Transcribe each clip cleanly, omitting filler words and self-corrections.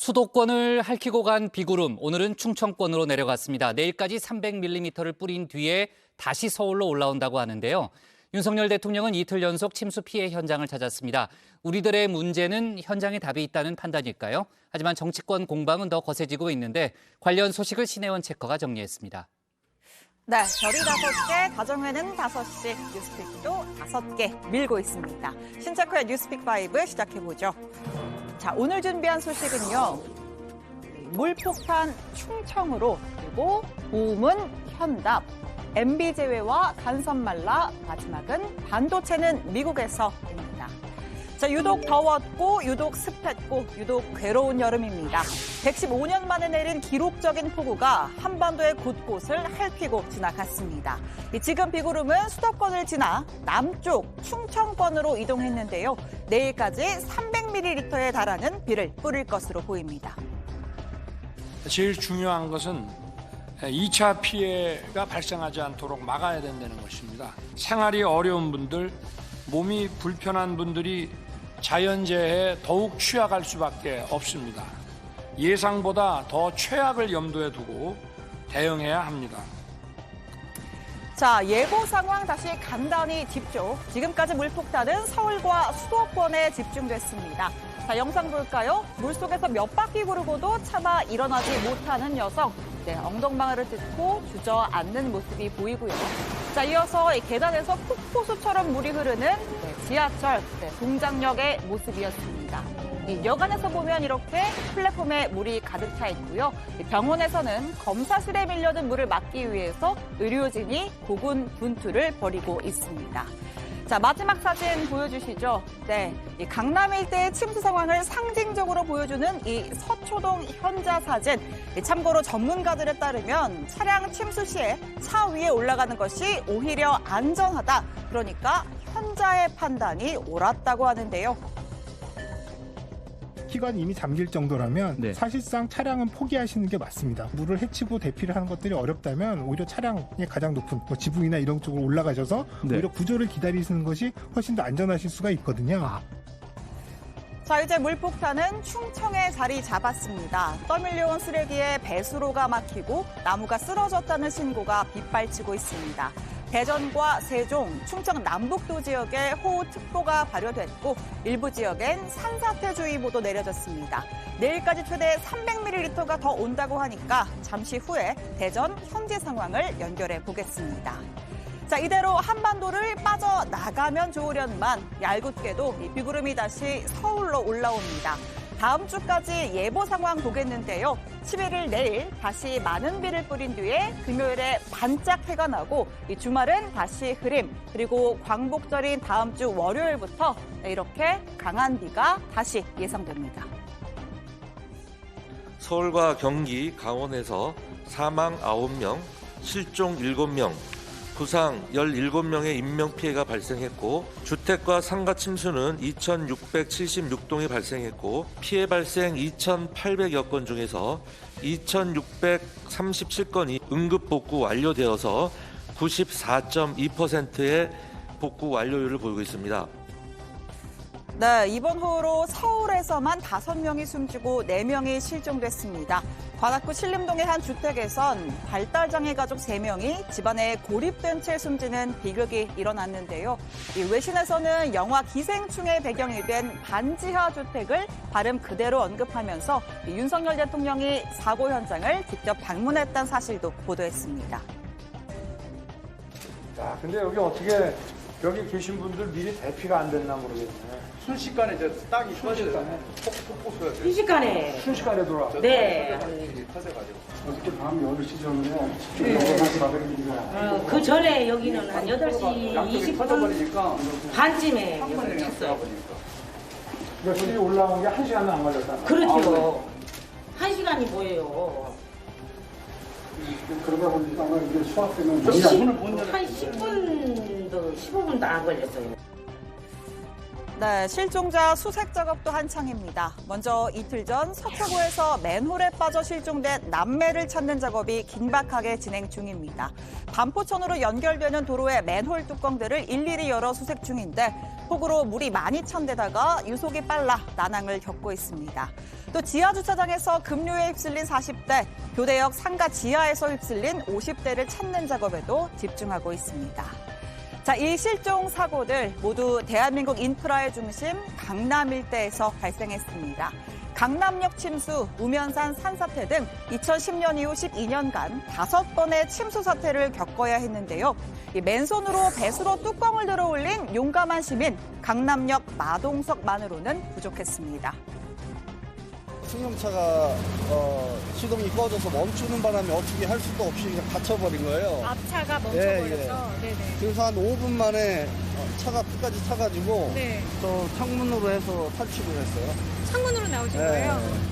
수도권을 핥히고 간 비구름, 오늘은 충청권으로 내려갔습니다. 내일까지 300mm를 뿌린 뒤에 다시 서울로 올라온다고 하는데요. 윤석열 대통령은 이틀 연속 침수 피해 현장을 찾았습니다. 우리들의 문제는 현장에 답이 있다는 판단일까요? 하지만 정치권 공방은 더 거세지고 있는데 관련 소식을 신혜원 체커가 정리했습니다. 네, 별이 5개, 가정회는 5씩, 뉴스픽도 5개 밀고 있습니다. 신체커의 뉴스픽5 시작해보죠. 자, 오늘 준비한 소식은요. 물폭탄 충청으로, 그리고 고문 현답, MB 제외와 간선 말라, 마지막은 반도체는 미국에서입니다. 자, 유독 더웠고, 유독 습했고, 유독 괴로운 여름입니다. 115년 만에 내린 기록적인 폭우가 한반도의 곳곳을 핥히고 지나갔습니다. 지금 비구름은 수도권을 지나 남쪽 충청권으로 이동했는데요. 내일까지 300ml에 달하는 비를 뿌릴 것으로 보입니다. 제일 중요한 것은 2차 피해가 발생하지 않도록 막아야 된다는 것입니다. 생활이 어려운 분들, 몸이 불편한 분들이 자연재해에 더욱 취약할 수밖에 없습니다. 예상보다 더 최악을 염두에 두고 대응해야 합니다. 자, 예보 상황 다시 간단히 짚죠. 지금까지 물폭탄은 서울과 수도권에 집중됐습니다. 자, 영상 볼까요? 물속에서 몇 바퀴 구르고도 차마 일어나지 못하는 여성. 네, 엉덩방아를 뜯고 주저앉는 모습이 보이고요. 자, 이어서 계단에서 폭포수처럼 물이 흐르는 지하철 동작역의 모습이었습니다. 여관에서 보면 이렇게 플랫폼에 물이 가득 차 있고요. 병원에서는 검사실에 밀려든 물을 막기 위해서 의료진이 고군분투를 벌이고 있습니다. 자, 마지막 사진 보여주시죠. 네, 이 강남 일대의 침수 상황을 상징적으로 보여주는 이 서초동 현자 사진. 참고로 전문가들에 따르면 차량 침수 시에 차 위에 올라가는 것이 오히려 안전하다. 그러니까 현자의 판단이 옳았다고 하는데요. 키가 이미 잠길 정도라면 사실상 차량은 포기하시는 게 맞습니다. 물을 헤치고 대피를 하는 것들이 어렵다면 오히려 차량의 가장 높은 지붕이나 이런 쪽으로 올라가셔서 오히려 구조를 기다리시는 것이 훨씬 더 안전하실 수가 있거든요. 자, 이제 물폭탄은 충청에 자리 잡았습니다. 떠밀려온 쓰레기에 배수로가 막히고 나무가 쓰러졌다는 신고가 빗발치고 있습니다. 대전과 세종, 충청 남북도 지역에 호우특보가 발효됐고 일부 지역엔 산사태주의보도 내려졌습니다. 내일까지 최대 300ml가 더 온다고 하니까 잠시 후에 대전 현지 상황을 연결해 보겠습니다. 자, 이대로 한반도를 빠져나가면 좋으련만 얄궂게도 이 비구름이 다시 서울로 올라옵니다. 다음 주까지 예보 상황 보겠는데요. 11일 내일 다시 많은 비를 뿌린 뒤에 금요일에 반짝 해가 나고 이 주말은 다시 흐림, 그리고 광복절인 다음 주 월요일부터 이렇게 강한 비가 다시 예상됩니다. 서울과 경기, 강원에서 사망 9명, 실종 7명, 부상 17명의 인명피해가 발생했고 주택과 상가 침수는 2,676동이 발생했고 피해 발생 2,800여 건 중에서 2,637건이 응급복구 완료되어서 94.2%의 복구 완료율을 보이고 있습니다. 네, 이번 호우로 서울에서만 5명이 숨지고 4명이 실종됐습니다. 관악구 신림동의 한 주택에선 발달장애 가족 3명이 집안에 고립된 채 숨지는 비극이 일어났는데요. 이 외신에서는 영화 기생충의 배경이 된 반지하 주택을 발음 그대로 언급하면서 윤석열 대통령이 사고 현장을 직접 방문했다는 사실도 보도했습니다. 자, 근데 여기 어떻게 여기 계신 분들 미리 대피가 안 됐나 모르겠네. 순식간에 이제 땅이 터져요. 폭포수가 순식간에. 순식간에 돌아왔어요. 네. 터져가지고. 어저께 밤 8시 전에 그 전에 여기는 한 8시 양쪽이 20분 터져버리니까 반쯤에 한 번에 여기 그냥 찼어요. 쏘아버리니까. 그러니까 술이 올라온 게 1시간도 안 걸렸다. 그렇죠. 1시간이 뭐예요? 그러다 보니까 아마 이게 수학되면 한 10분도 15분도 안 걸렸어요. 네, 실종자 수색 작업도 한창입니다. 먼저 이틀 전 서초구에서 맨홀에 빠져 실종된 남매를 찾는 작업이 긴박하게 진행 중입니다. 반포천으로 연결되는 도로의 맨홀 뚜껑들을 일일이 열어 수색 중인데 폭우로 물이 많이 찬 데다가 유속이 빨라 난항을 겪고 있습니다. 또 지하주차장에서 급류에 휩쓸린 40대, 교대역 상가 지하에서 휩쓸린 50대를 찾는 작업에도 집중하고 있습니다. 자, 이 실종 사고들 모두 대한민국 인프라의 중심 강남 일대에서 발생했습니다. 강남역 침수, 우면산 산사태 등 2010년 이후 12년간 5번의 침수 사태를 겪어야 했는데요. 이 맨손으로 배수로 뚜껑을 들어 올린 용감한 시민, 강남역 마동석만으로는 부족했습니다. 승용차가 시동이 꺼져서 멈추는 바람에 어떻게 할 수도 없이 그냥 닫혀버린 거예요. 앞차가 멈춰버려서. 네네. 그래서 한 5분 만에 차가 끝까지 차가지고 네. 저 창문으로 해서 탈출을 했어요. 창문으로 나오신 거예요?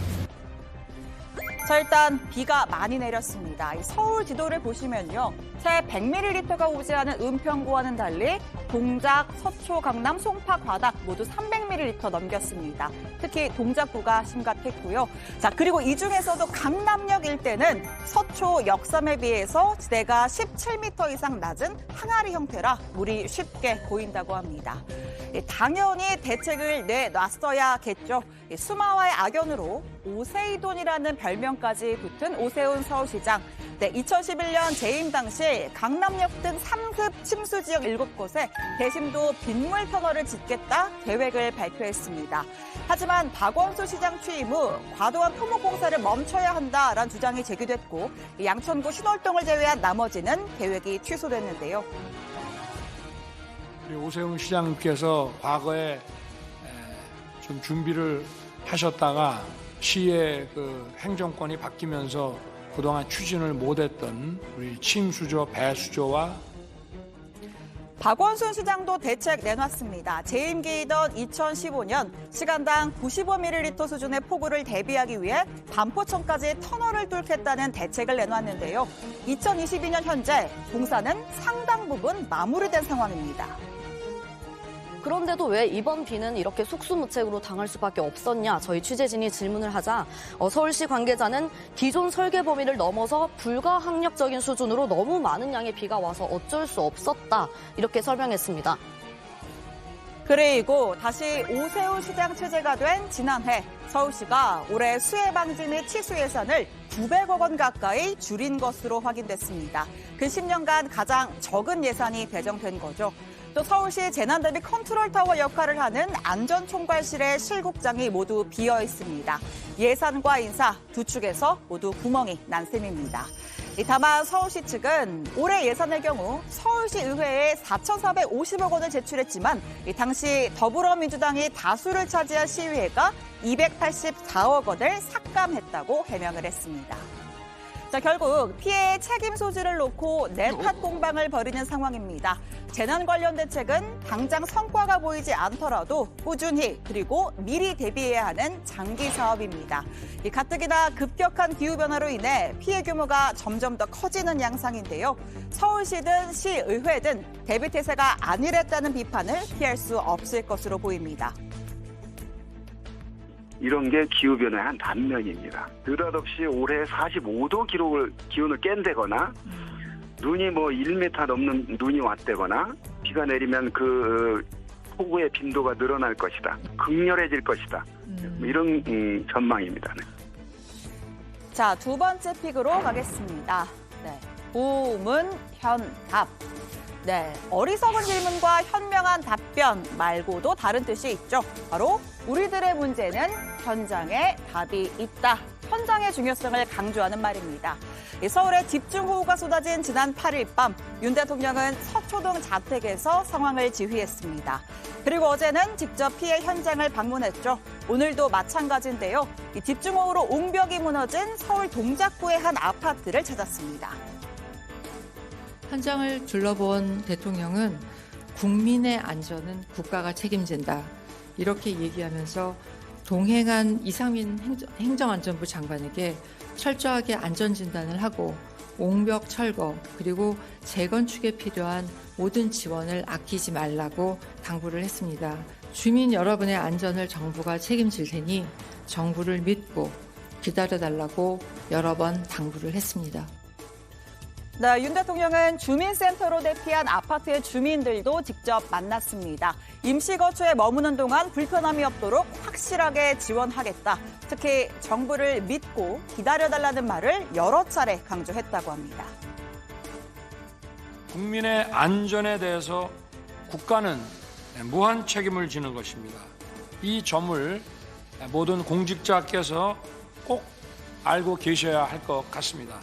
자, 일단 비가 많이 내렸습니다. 이 서울 지도를 보시면요. 채 100ml가 오지 않은 은평구와는 달리 동작, 서초, 강남, 송파, 과닭 모두 300ml 넘겼습니다. 특히 동작구가 심각했고요. 자, 그리고 이 중에서도 강남역 일대는 서초 역삼에 비해서 지대가 17m 이상 낮은 항아리 형태라 물이 쉽게 고인다고 합니다. 당연히 대책을 내놨어야겠죠. 수마와의 악연으로 오세이돈이라는 별명까지 붙은 오세훈 서울시장. 네, 2011년 재임 당시 강남역 등 3급 침수 지역 7곳에 대심도 빗물 터널을 짓겠다 계획을 발표했습니다. 하지만 박원순 시장 취임 후 과도한 토목 공사를 멈춰야 한다라는 주장이 제기됐고 양천구 신월동을 제외한 나머지는 계획이 취소됐는데요. 오세훈 시장님께서 과거에 좀 준비를 하셨다가 시의 그 행정권이 바뀌면서 그동안 추진을 못했던 우리 침수조, 배수조와 박원순 시장도 대책 내놨습니다. 재임기이던 2015년 시간당 95ml 수준의 폭우를 대비하기 위해 반포천까지 터널을 뚫겠다는 대책을 내놨는데요. 2022년 현재 공사는 상당 부분 마무리된 상황입니다. 그런데도 왜 이번 비는 이렇게 속수무책으로 당할 수밖에 없었냐 저희 취재진이 질문을 하자 서울시 관계자는 기존 설계 범위를 넘어서 불가항력적인 수준으로 너무 많은 양의 비가 와서 어쩔 수 없었다 이렇게 설명했습니다. 그리고 다시 오세훈 시장 체제가 된 지난해 서울시가 올해 수해 방지 및 치수 예산을 900억 원 가까이 줄인 것으로 확인됐습니다. 그 10년간 가장 적은 예산이 배정된 거죠. 또 서울시 재난대비 컨트롤타워 역할을 하는 안전총괄실의 실국장이 모두 비어 있습니다. 예산과 인사 두 축에서 모두 구멍이 난 셈입니다. 다만 서울시 측은 올해 예산의 경우 서울시 의회에 4,450억 원을 제출했지만 당시 더불어민주당이 다수를 차지한 시의회가 284억 원을 삭감했다고 해명을 했습니다. 자, 결국 피해의 책임 소지를 놓고 내탓 공방을 벌이는 상황입니다. 재난 관련 대책은 당장 성과가 보이지 않더라도 꾸준히 그리고 미리 대비해야 하는 장기 사업입니다. 가뜩이나 급격한 기후변화로 인해 피해 규모가 점점 더 커지는 양상인데요. 서울시든 시의회든 대비태세가 안일했다는 비판을 피할 수 없을 것으로 보입니다. 이런 게 기후변화의 한 단면입니다. 느닷없이 올해 45도 기온을 깬다거나 눈이 뭐 1m 넘는 눈이 왔다거나 비가 내리면 그 폭우의 빈도가 늘어날 것이다. 극렬해질 것이다. 이런 전망입니다. 네. 자, 두 번째 픽으로 가겠습니다. 네. 우문현답. 네, 어리석은 질문과 현명한 답변 말고도 다른 뜻이 있죠. 바로 우리들의 문제는 현장에 답이 있다. 현장의 중요성을 강조하는 말입니다. 서울에 집중호우가 쏟아진 지난 8일 밤 윤 대통령은 서초동 자택에서 상황을 지휘했습니다. 그리고 어제는 직접 피해 현장을 방문했죠. 오늘도 마찬가지인데요. 이 집중호우로 옹벽이 무너진 서울 동작구의 한 아파트를 찾았습니다. 현장을 둘러본 대통령은 국민의 안전은 국가가 책임진다. 이렇게 얘기하면서 동행한 이상민 행정안전부 장관에게 철저하게 안전진단을 하고 옹벽 철거 그리고 재건축에 필요한 모든 지원을 아끼지 말라고 당부를 했습니다. 주민 여러분의 안전을 정부가 책임질 테니 정부를 믿고 기다려달라고 여러 번 당부를 했습니다. 네, 윤 대통령은 주민센터로 대피한 아파트의 주민들도 직접 만났습니다. 임시거주에 머무는 동안 불편함이 없도록 확실하게 지원하겠다. 특히 정부를 믿고 기다려달라는 말을 여러 차례 강조했다고 합니다. 국민의 안전에 대해서 국가는 무한 책임을 지는 것입니다. 이 점을 모든 공직자께서 꼭 알고 계셔야 할 것 같습니다.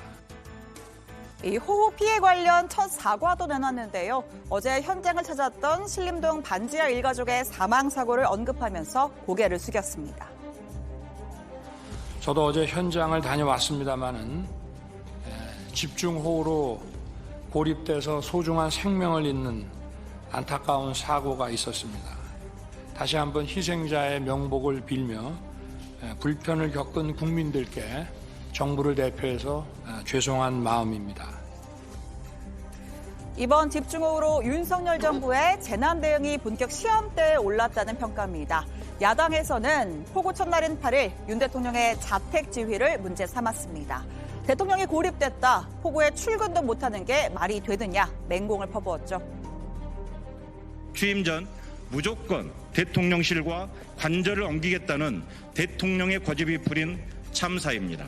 이 호우 피해 관련 첫 사과도 내놨는데요. 어제 현장을 찾았던 신림동 반지하 일가족의 사망 사고를 언급하면서 고개를 숙였습니다. 저도 어제 현장을 다녀왔습니다마는 집중호우로 고립돼서 소중한 생명을 잃는 안타까운 사고가 있었습니다. 다시 한번 희생자의 명복을 빌며 불편을 겪은 국민들께 정부를 대표해서 죄송한 마음입니다. 이번 집중호우로 윤석열 정부의 재난 대응이 본격 시험대에 올랐다는 평가입니다. 야당에서는 폭우 첫날인 8일 윤 대통령의 자택 지휘를 문제 삼았습니다. 대통령이 고립됐다, 폭우에 출근도 못하는 게 말이 되느냐 맹공을 퍼부었죠. 취임 전 무조건 대통령실과 관절을 옮기겠다는 대통령의 고집이 부린 참사입니다.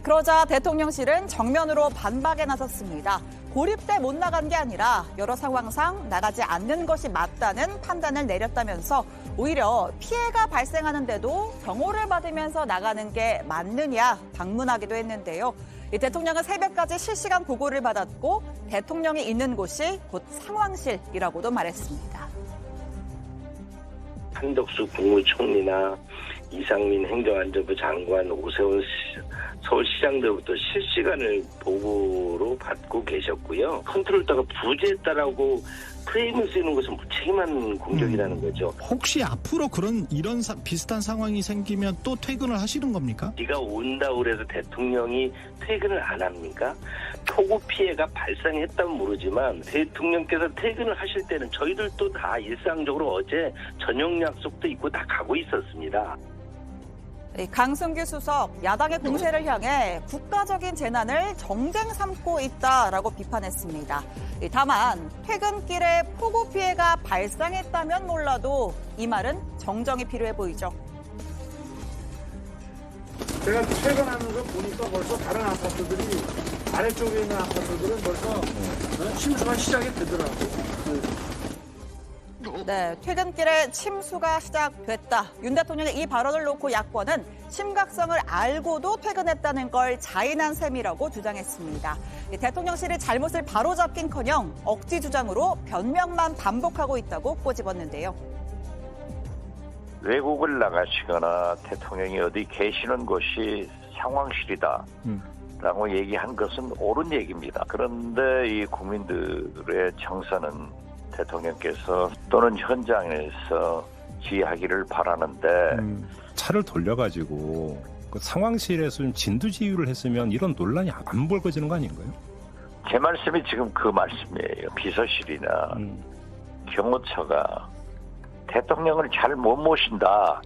그러자 대통령실은 정면으로 반박에 나섰습니다. 고립돼 못 나간 게 아니라 여러 상황상 나가지 않는 것이 맞다는 판단을 내렸다면서 오히려 피해가 발생하는데도 경호를 받으면서 나가는 게 맞느냐 방문하기도 했는데요. 대통령은 새벽까지 실시간 보고를 받았고 대통령이 있는 곳이 곧 상황실이라고도 말했습니다. 한덕수 국무총리나 이상민 행정안전부 장관, 오세훈 서울시장들부터 실시간을 보고로 받고 계셨고요. 컨트롤다가 부재했다라고 프레임을 쓰는 것은 무책임한 공격이라는 거죠. 혹시 앞으로 이런 비슷한 상황이 생기면 또 퇴근을 하시는 겁니까? 비가 온다고 그래서 대통령이 퇴근을 안 합니까? 폭우 피해가 발생했다면 모르지만 대통령께서 퇴근을 하실 때는 저희들도 다 일상적으로 어제 저녁 약속도 있고 다 가고 있었습니다. 강승규 수석, 야당의 공세를 향해 국가적인 재난을 정쟁 삼고 있다라고 비판했습니다. 다만 퇴근길에 폭우 피해가 발생했다면 몰라도 이 말은 정정이 필요해 보이죠. 제가 퇴근하는 거 보니까 벌써 다른 아파트들이 아래쪽에 있는 아파트들은 벌써 침수가 시작이 되더라고요. 네, 퇴근길에 침수가 시작됐다. 윤 대통령의 이 발언을 놓고 야권은 심각성을 알고도 퇴근했다는 걸 자인한 셈이라고 주장했습니다. 대통령실이 잘못을 바로잡긴커녕 억지 주장으로 변명만 반복하고 있다고 꼬집었는데요. 외국을 나가시거나 대통령이 어디 계시는 곳이 상황실이다 라고 얘기한 것은 옳은 얘기입니다. 그런데 이 국민들의 정서는 대통령께서 또는 현장에서 지휘하기를 바라는데 차를 돌려가지고 그 상황실에서 좀 진두지휘를 했으면 이런 논란이 안 벌어지는 거 아닌가요? 제 말씀이 지금 그 말씀이에요. 비서실이나 경호처가 대통령을 잘 못 모신다.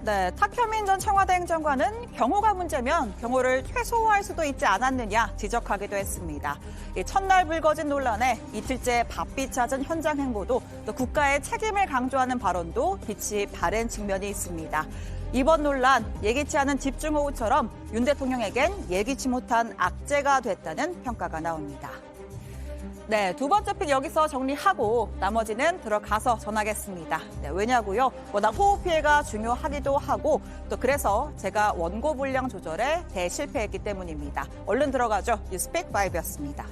네, 탁현민 전 청와대 행정관은 경호가 문제면 경호를 최소화할 수도 있지 않았느냐 지적하기도 했습니다. 첫날 불거진 논란에 이틀째 바삐 찾은 현장 행보도 또 국가의 책임을 강조하는 발언도 빛이 바랜 측면이 있습니다. 이번 논란 예기치 않은 집중호우처럼 윤 대통령에겐 예기치 못한 악재가 됐다는 평가가 나옵니다. 네, 두 번째 픽 여기서 정리하고 나머지는 들어가서 전하겠습니다. 네, 왜냐고요? 워낙 호우 피해가 중요하기도 하고 또 그래서 제가 원고 분량 조절에 대실패했기 때문입니다. 얼른 들어가죠. 뉴스픽 5였습니다.